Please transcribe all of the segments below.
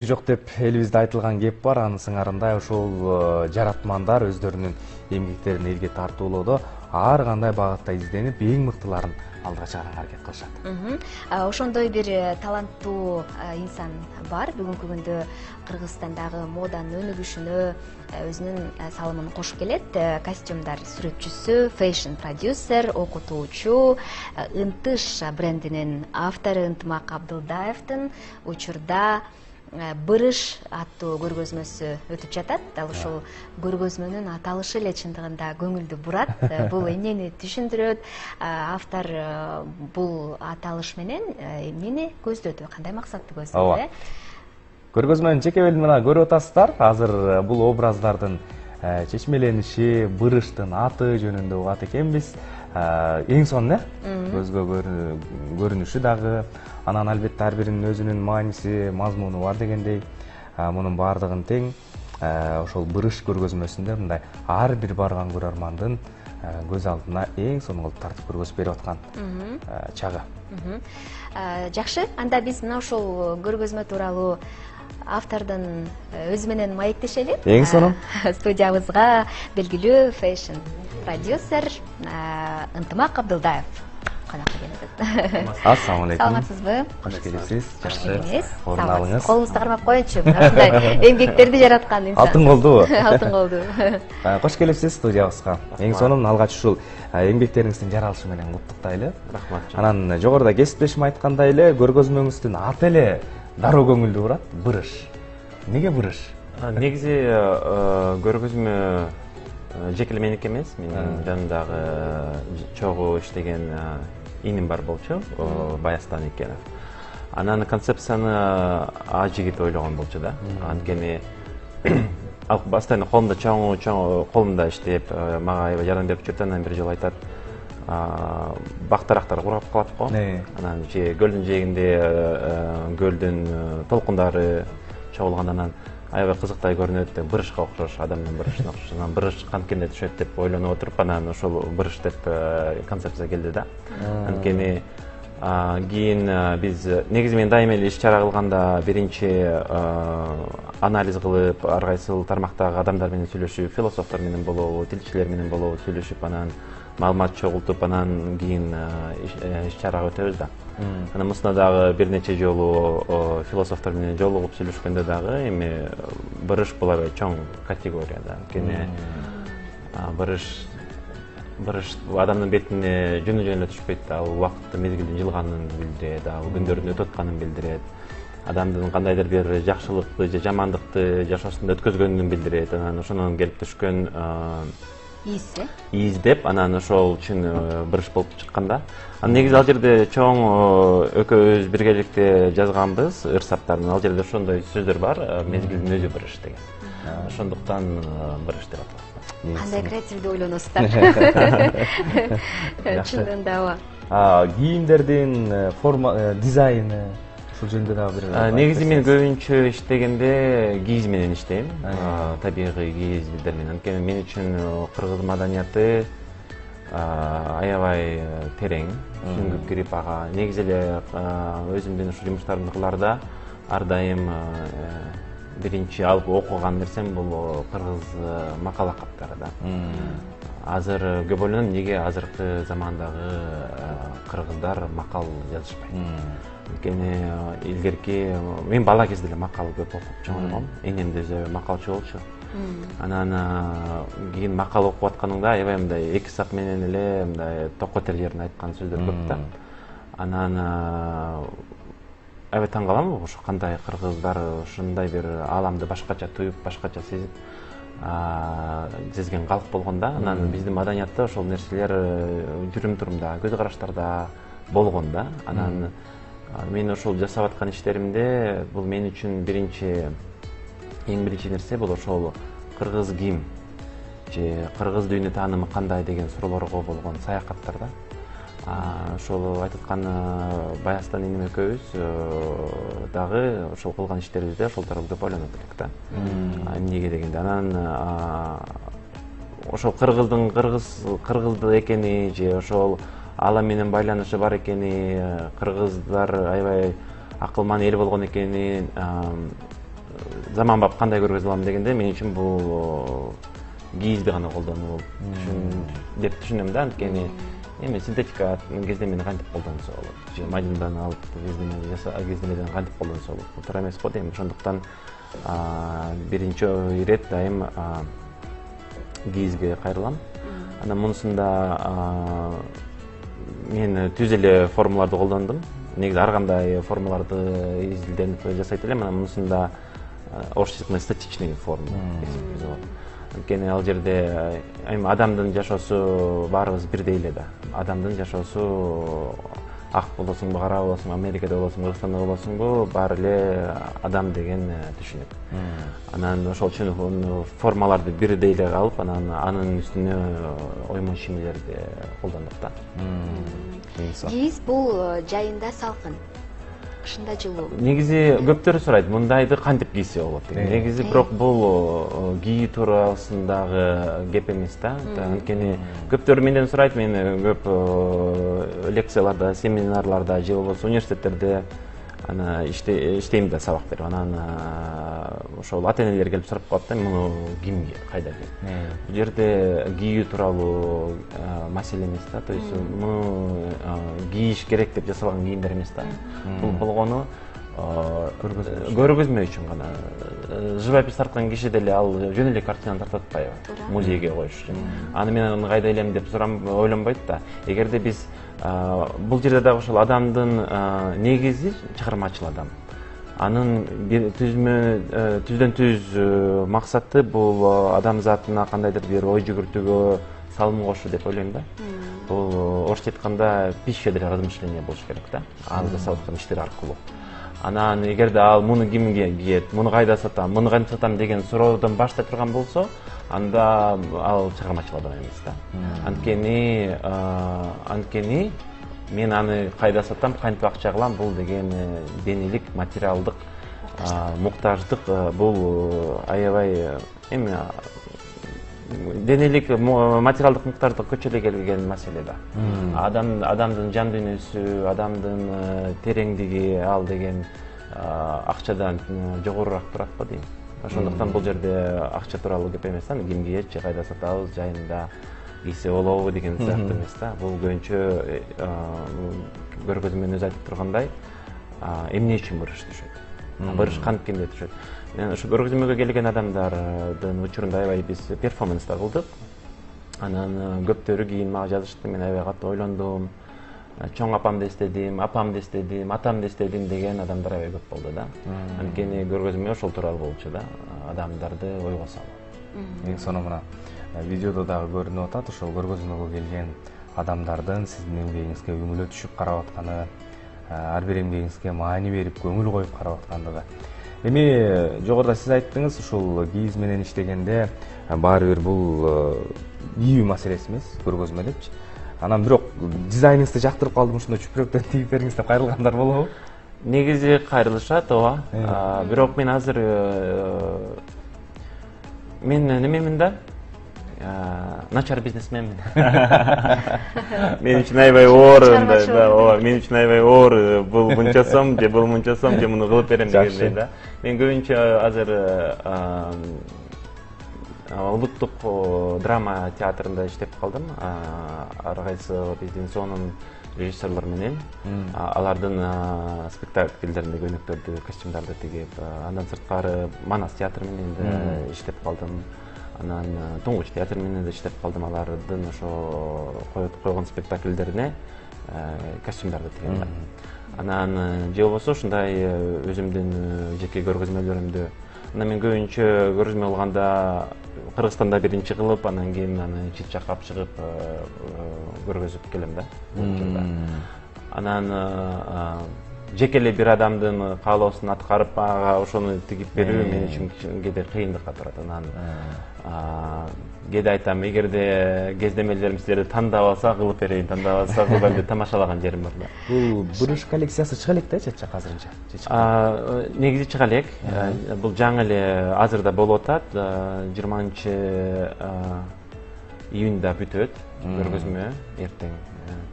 Жок деп элибизде айтылган кеп бар, анын сыңарында ошол жаратмандар өздөрүнүн эмгектерин элге тартуулоодо ар кандай багытта изденип, эң мыктыларын алдыга чыгарганга аракет кылышат. Ошондой бир таланттуу инсан бар. Бүгүнкү күндө Кыргызстандагы моданын өнүгүшүнө өзүнүн салымын кошуп келет. Костюмдар сүрөтчүсү, фэшн продюсер, окутуучу, Ынтыш брендинин автору Ынтымак Абдылдаевдин учурда Бырыш аттуу көргөзмөсү өтүп жатат. Дал ушул көргөзмөнүн аталышы эле чындыгында көңүлдү бурат. Бул эмнени түшүндүрөт? Автор бул аталыш менен эмнени көздөдү? Кандай максатты көздөдү? Көргөзмөнүн чеке белин мына көрүп атасыздар. Азыр бул образдардын чечмелениши, Бырыштын аты жөнүндө угат экенбиз. Эң сонун көзгө көрүнүшү дагы, анан албетте ар биринин өзүнүн мааниси, мазмуну бар дегендей, мунун баардыгын тең ошол Бырыш көргөзмөсүндө мындай ар бир барган көрөрмандын көз алдына эң сонун кылып тартып көргөзүп берип аткан чагы. Жакшы, анда биз мына ушул көргөзмө тууралуу автордун өзү менен маектешели. Эң сонун. Студиябызга белгилүү фэшн продюсер Ынтымак Абдылдаев конокко келип. Ассалам алейкум. Саламатсызбы? Кош келипсиз. Жакшы. Орун алыңыз. Колубузду кармап коеюнчу. Мындай эмгектерди жараткан инсан. Алтын колдубу? Алтын колду. Кош келипсиз студиябызга. Эң сонун алгач ушул эмгектериңиздин жаралышы менен куттуктайлы. Рахмат. Анан жогоруда кесиптешим айткандай эле көргөзмөңүздүн аты эле дароо көңүлдү бурат. Бырыш. Неге Бырыш? Негизи көргөзмө жеке эле меники эмес, менин жанымдагы чогуу иштеген иним бар болчу, Баястан Икенов. Анан концепцияны а жигит ойлогон болчу да. Анткени ал постоянно колумда чоң колумда иштеп, мага аябай жардам берип жүрдү. Анан бир жолу айтат, бактарактар курап калат го. Анан көлдүн жээгинде көлдүн толкундары чогулганда анан аябай кызыктай көрүнөт, бырышка окшош, адамдын бырышына окшош. Анан бырыш канткенде түшөт деп ойлонуп отуруп, анан ошол бырыш деп концепция келди да. Анткени кийин биз негизи мен дайыма эле иш чара кылганда биринчи анализ кылып, ар кайсыл тармактагы адамдар менен сүйлөшүп, философтор менен болобу, тилчилер менен болобу сүйлөшүп, анан маалымат чогултуп, анан кийин иш чарага өтөбүз да. Анан мусуна дагы бир нече жолу философтор менен жолугуп сүйлөшкөндө дагы эми бырыш бул аябай чоң категория да. Анткени бырыш адамдын бетине жөнү эле түшпөйт да. Ал убакытты мезгилдин жылганын билдирет, ал күндөрдүн өтүп атканын билдирет. Адамдын кандайдыр бир жакшылыкты же жамандыкты жашоосунда өткөзгөнүн билдирет. Анан ошонон келип түшкөн из деп, анан ошол үчүн бырыш болуп чыккан да. Анан негизи ал жерде чоң экөөбүз биргеликте жазганбыз ырсаптарын. Ал жерде ошондой сөздөр бар, мезгилдин өзү бырыш деген. Ошондуктан бырыш деп аталат. Кандай креативдүү ойлоносуздар. Чындыгында ооба. Кийимдердин форма, дизайны ушул жөнүндө дагы бир. Негизи мен көбүнчө иштегенде кийиз менен иштейм. Табигый кийиздер менен. Анткени мен үчүн кыргыз маданияты аябай терең, сүңгүп кирип ага. Негизи эле өзүмдүн ушул жумуштарымды кылаарда ар дайым биринчи алып окуган нерсем бул кыргыз макал акаттары да. Азыр көп ойлоном, эмнеге азыркы замандагы кыргыздар макал жазышпайт. Анткени илгерки мен бала кезде эле макал көп окуп чоңойгом. Энем да өзү макалчы болчу. Анан кийин макал окуп атканыңда аябай мындай 2 сап менен эле мындай ток көтөр жерин айткан сөздөр көп да. Анан аябай таң калам, ошо кандай кыргыздар ушундай бир ааламды башкача туюп, башкача сезген калк болгон да. Анан биздин маданиятта ошол нерселер жүрүм турумда, көз караштарда болгон да. Анан мен ошол жасап аткан иштеримде бул мен үчүн эң биринчи нерсе бул ошол кыргыз ким же кыргыз дүйнө таанымы кандай деген суроолорго болгон саякаттар да. Ошол айтып аткан Баястан инем экөөбүз дагы ошол кылган иштерибизде ошол тууралуу көп ойлонот элек да. Эмнеге дегенде анан ошол кыргызды экени же ошол ала менен байланышы бар экени, кыргыздар аябай акылман эл болгон экенин заманбап кандай көргөзө алам дегенде мен үчүн бул кийизди гана колдонуу деп түшүнөм да. Анткени эми синтетика кездемени кантип колдонсо болот, же майдындан алып кездемеден кантип колдонсо болот, бул туура эмес го дейм. Ошондуктан биринчи ирет дайым кийизге кайрылам. Анан мунусунда мен түз эле формаларды колдондум. Негизи ар кандай формаларды изилденип жасайт элем. Анан мунусунда орусча айтканда статичный форма. Анткени ал жерде эми адамдын жашоосу баарыбыз бирдей эле да. Адамдын жашоосу ак болосуңбу, кара болосуңбу, Америкада болосуңбу, Кыргызстанда болосуңбу, баары эле адам деген түшүнүк. Анан ошол үчүн формаларды бирдей эле калып, анан анын үстүнө оймон шимелерди колдондук да. Кийиз бул жайында салкын, кышында жылуу. Негизи көптөр сурайт, мындайды кантип кийсе болот деген. Негизи бирок бул кийүү туурасындагы кеп эмес да. Анткени көптөр менден сурайт, мен көп лекцияларда, семинарларда же болбосо университеттерде ана иштейм да, сабак берип. Анан ошол ата-энелер келип сурап калат да, муну кимге, кайда кийет. Бул жерде кийүү тууралуу маселе эмес да. То есть муну кийиш керек деп жасалган кийимдер эмес да. Бул болгону көргөзмө үчүн гана. Живопись тарткан киши деле ал жөн эле картинаны тартып атпайбы, музейге коюш үчүн. Аны мен аны кайда илем деп ойлонбойт да. Эгерде биз бул жерде дагы ошол адамдын негизи чыгармачыл адам. Анын түздөн түз максаты бул адамзатына кандайдыр бир ой жүгүртүүгө салым кошуу деп ойлойм да. Бул орусча айтканда пища для размышления болуш керек да. Ал жасап аткан иштер аркылуу. Анан эгерде ал муну кимге кийет, муну кайда сатам, муну кантип сатам деген суроодон баштай турган болсо, анда ал чыгармачыл адам эмес да. Анткени мен аны кайда сатам, кантип акча кылам, бул деген денелик, материалдык муктаждык, бул аябай эми денелик, материалдык муктаждык көчө эле келген маселе да. Адамдын жан дүйнөсү, адамдын тереңдиги ал деген акчадан жогорураак турат го дейм. Ошондуктан бул жерде акча тууралуу кеп эмес да, ким кийет же кайда сатабыз, жайында кийсе болобу деген сыяктуу эмес да. Бул көбүнчө көргөзмөнүн өзү айтып тургандай, эмне үчүн бырыш түшөт, бырыш канткенде түшөт. Мен ошо көргөзмөгө келген адамдардын учурунда аябай биз перформанстар кылдык. Анан көптөрү кийин мага жазышты, мен аябай катуу ойлондум. Чоң апамды эстедим, апамды эстедим, атамды эстедим деген адамдар аябай көп болду да. Анткени көргөзмө ошол тууралуу болчу да, адамдарды ойго салуу. Соно мына видеодо дагы көрүнүп атат, ошол көргөзмөгө келген адамдардын сиздин эмгегиңизге үңүлө түшүп карап атканы, ар бир эмгегиңизге маани берип, көңүл коюп карап аткандыгы. Эми жогоруда сиз айттыңыз, ушул кийиз менен иштегенде баары бир бул кийүү маселеси эмес, көргөзмө депчи. Анан бирок дизайныңызды жактырып калдым, ушундай чүпүрөктөн тигип бериңиз деп кайрылгандар болобу? Негизи кайрылышат, ооба. Бирок мен азыр мен немемин да, начар бизнесменмин. Мен үчүн аябай оор, ооба, мен үчүн аябай оор, бул мынча сом же бул мынча сом же муну кылып берем дегендей да. Мен көбүнчө азыр улуттук драма театрында иштеп калдым. Ар кайсы биздин сонун режиссерлор менен алардын спектакльдеринде көйнөктөрдү, костюмдарды тигип, андан сырткары Манас театры менен да иштеп калдым. Анан Туңгуч театр менен да иштеп калдым. Алардын ошо койгон спектакльдерине костюмдарды тигем да. Анан же болбосо ушундай өзүмдүн жеке көргөзмөлөрүмдү. Анан мен көбүнчө көргөзмө кылганда Кыргызстанда биринчи кылып, анан кийин аны чет жакка алып чыгып көргөзүп келем да. Анан жеке эле бир адамдын каалоосун аткарып ага ошону тигип берүү мен үчүн кээде кыйындыкка турат. Анан кээде айтам, эгерде кездемелерим силерди тандап алса кылып берейин, тандап алса кылбайм деп тамашалаган жерим бар да. Бул бырыш коллекциясы чыга элек да чет жакка азырынча? Негизи чыга элек. Бул жаңы эле азырда болуп атат. июньда бүтөт көргөзмө, эртең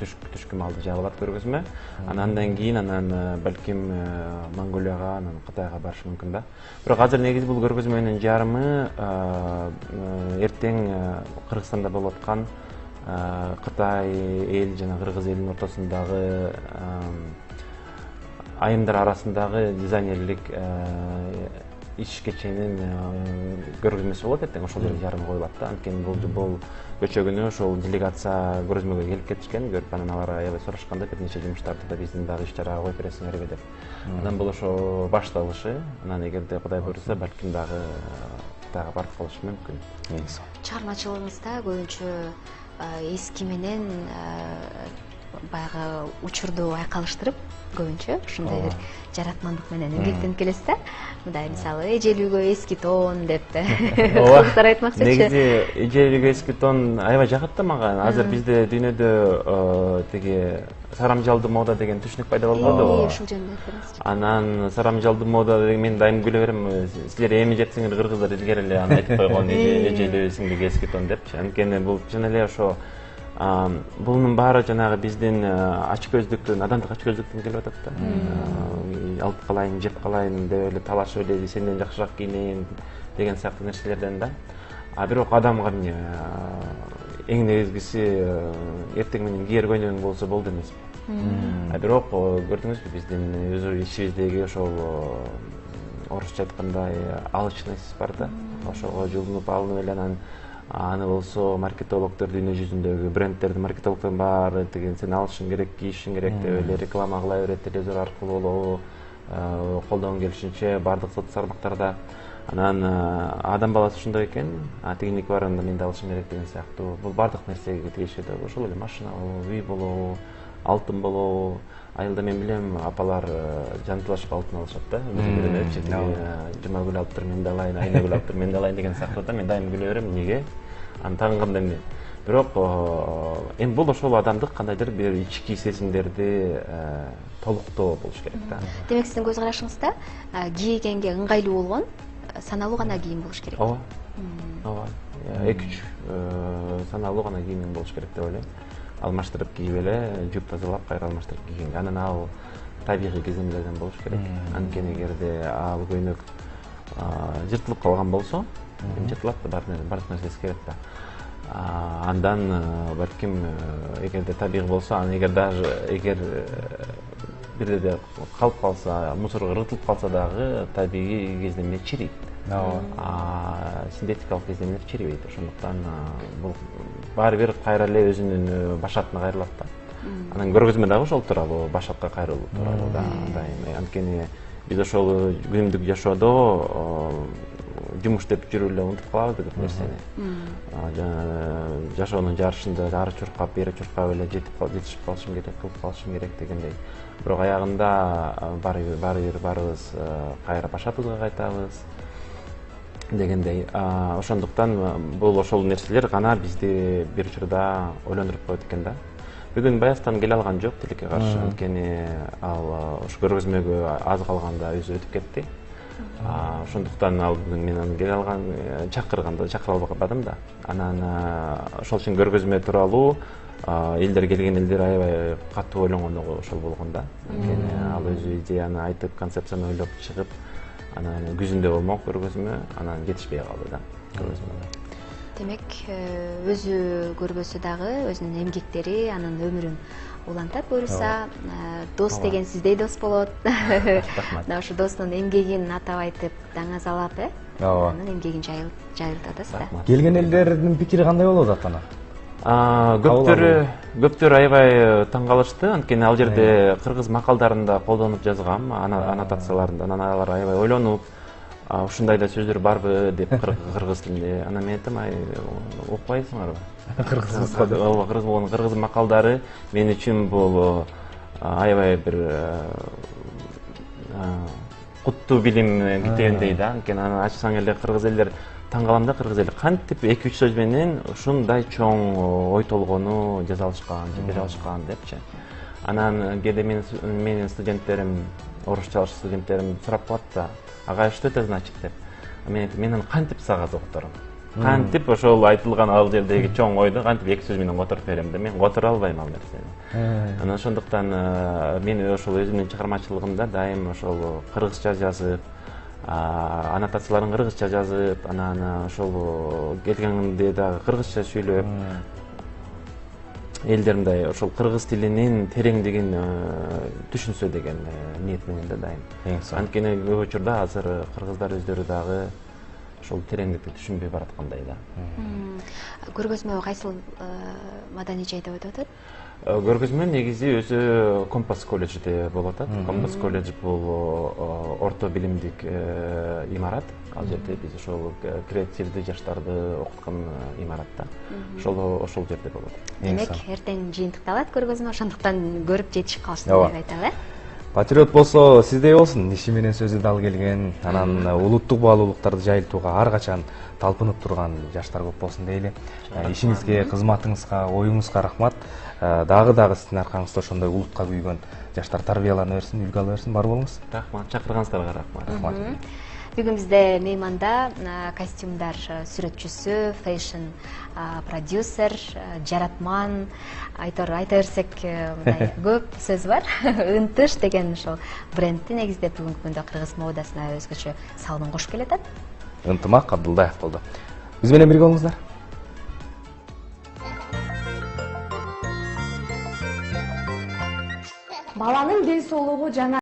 түшкү маалда жабылат көргөзмө. Андан кийин балким Монголияга, анан Кытайга барышы мүмкүн да. Бирок азыр негизи бул көргөзмөнүн жарымы эртең Кыргызстанда болуп аткан Кытай эл жана Кыргыз элинин ортосундагы айымдар арасындагы дизайнерлик иш кеченин көргөзмөсү болот эртең, ошол жерге жарымы коюлат да. Анткени бул көчө күнү ошол делегация көргөзмөгө келип кетишкен, көрүп анан алар аябай сурашканда бир нече жумуштарды да биздин дагы иш чарага коюп бересиңерби деп. Анан бул ошо башталышы, анан эгерде Кудай буйруса, балким дагы Кытайга барып калышы мүмкүн. Чыгармачылыгыңызда көбүнчө эски менен баягы учурду айкалыштырып, көбүнчө ушундай бир жаратмандык менен эмгектенип келесиз да. Мындай мисалы эжелүүгө эски тон деп кыздар айтмакчычы. Негизи эжелүүгө эски тон аябай жагат да мага. Азыр бизде дүйнөдө тиги сарамжалдуу мода деген түшүнүк пайда болбодубу? Ушул жөнүндө айтыңызчы. Анан сарамжалдуу мода деген мен дайым күлө берем. Силер эми жетсеңер кыргыздар илгери эле аны айтып койгон, эжелүү сиңдиги эски тон депчи. Анткени бул чын эле ошо bunun баары жанагы биздин ачкөздүктөн, адамдык ачкөздүктөн келип атат да. Алып калайын, жеп калайын деп эле талашып эле сенден жакшыраак кийинейин деген сыяктуу нерселерден да. Бирок адамга эмне эң негизгиси эртең менен кийер көйнөгүң болсо болду эмеспи. Бирок көрдүңүзбү биздин өз ичибиздеги ошол орусча айткандай алчность бар да. Ошого жулунуп алынып эле анан аны болсо маркетологдор дүйнө жүзүндөгү брендтердин маркетологдордун баары деген сен алышың керек, кийишиң керек деп эле реклама кыла берет, телевизор аркылуу болобу, колдон келишинче баардык соц тармактарда. Анан адам баласы ошондой экен, тигиники бар анда мен да алышым керек деген сыяктуу. Бул баардык нерсеге тиешелүү. Ошол эле машина болобу, үй болобу, алтын болобу. Айылда мен билем, апалар жантылашып алтын алышат да. Жумагүл алып тур, мен да алайын, Айнагүл алып тур, мен да алайын деген сыяктуу да. Мен дайым күлө берем, эмнеге? Аны тагынганда эмне? Бирок эми бул ошол адамдык кандайдыр бир ички сезимдерди толуктоо болуш керек да. Демек сиздин көз карашыңызда кийгенге ыңгайлуу болгон саналуу гана кийим болуш керек. Ооба. Ооба. 2-3 саналуу гана кийим болуш керек деп ойлойм. Алмаштырып кийип эле, жууп тазалап, кайра алмаштырып кийгенге. Анан ал табигый кеземдерден болуш керек. Анткени эгерде ал көйнөк жыртылып калган болсо, жыртылат да, бардык нерсеси керек да. Андан балким эгерде табигый болсо, аны эгер бирде калып калса, мусорго ыргытылып калса дагы табигый кездемде чирийт. Синтетикалык кездемелер чирибейт. Ошондуктан бул баары бир кайра эле өзүнүн башатына кайрылат да. Анан көргөзмө дагы ошол тууралуу, башатка кайрылуу тууралуу да. Анткени биз ошол күнүмдүк жашоодо жумуш деп жүрүп эле унутуп калабыз көп нерсени. Жашоонун жарышында ары чуркап, бери чуркап эле жетишип калышым керек, кылып калышым керек дегендей. Бирок аягында баарыбыз кайра башатыбызга кайтабыз дегендей. Ошондуктан бул ошол нерселер гана бизди бир учурда ойлондуруп коет экен да. Бүгүн Баястан келе алган жок тилекке каршы, анткени ал ушу көргөзмөгө аз калганда өзү өтүп кетти. Ошондуктан ал бүгүн мен аны келе алган, чакыра албадым да. Анан ошол үчүн көргөзмө тууралуу элдер келген элдер аябай катуу ойлонгондо ошол болгон да. Анткени ал өзү идеяны айтып, концепцияны ойлоп чыгып, анан күзүндө болмок көргөзмө, анан жетишпей калды да көргөзмө. Демек, өзү көрбөсө дагы өзүнүн эмгектери, анын өмүрүн улантат буюрса, дос деген сиздей дос болот. Мына ошо достун эмгегин атап айтып, даңазалап, анын эмгегин жайылтып атасыз да. Келген элдердин пикири кандай болот атана? Көптөр аябай таң калышты, анткени ал жерде кыргыз макалдарында колдонуп жазгам, аннотацияларында. Анан алар аябай ойлонуп, ушундай да сөздөр барбы деп кыргыз тилинде. Анан мен айттым, окубайсыңарбы? Кыргыз макалдары мен үчүн бул аябай бир куттуу билим китебиндей да. Анткени аны ачсаң эле кыргыз элдер таң калам да, кыргыз элдер кантип 2-3 сөз менен ушундай чоң ой толгону жаза алышкан, бере алышкан депчи. Анан кээде менин студенттерим, орусча студенттерим сурап калат да, агай что это значит деп. Мен аны кантип сага зоктором? кантип ошол айтылган ал жердеги чоң ойду кантип 2 сөз менен которуп берем да, мен которо албайм ал нерсени. Анан ошондуктан мен ошол өзүмдүн чыгармачылыгымда дайым ошол кыргызча жазып, аннотацияларын кыргызча жазып, анан ошол келгенде дагы кыргызча сүйлөп, элдер мындай ошол кыргыз тилинин тереңдигин түшүнсө деген ниет менен да дайым. Анткени көп учурда азыр кыргыздар өздөрү дагы ошол тереңдикти түшүнбөй бараткандай да. Көргөзмө кайсыл маданий жайда өтүп атат? Көргөзмө негизи өзү Компас колледжде болуп атат. Компас колледж бул орто билимдик имарат. Ал жерде биз ошол креативдүү жаштарды окуткан имаратта. Ошол жерде болот. Демек, эртең жыйынтыкталат көргөзмө, ошондуктан көрүп жетишип калышсын деп айталы. Патриот болсо сиздей болсун, иши менен сөзү дал келген, анан улуттук баалуулуктарды жайылтууга ар качан талпынып турган жаштар көп болсун дейли. Ишиңизге, кызматыңызга, оюңузга рахмат. Дагы сиздин аркаңызда ошондой улутка күйгөн жаштар тарбиялана берсин, үлгү ала берсин. Бар болуңуз. Рахмат, чакырганыңыздарга рахмат. Бүгүн бизде мейманда костюмдар сүрөтчүсү, фэшн продюсер, жаратман, айта берсек мындай көп сөз бар. Ынтыш деген ошол брендти негиздеп бүгүнкү күндө кыргыз модасына өзгөчө салымын кошуп келатат. Ынтымак Абдулдаев болду. Биз менен бирге болуңуздар. Баланын ден соолугу жана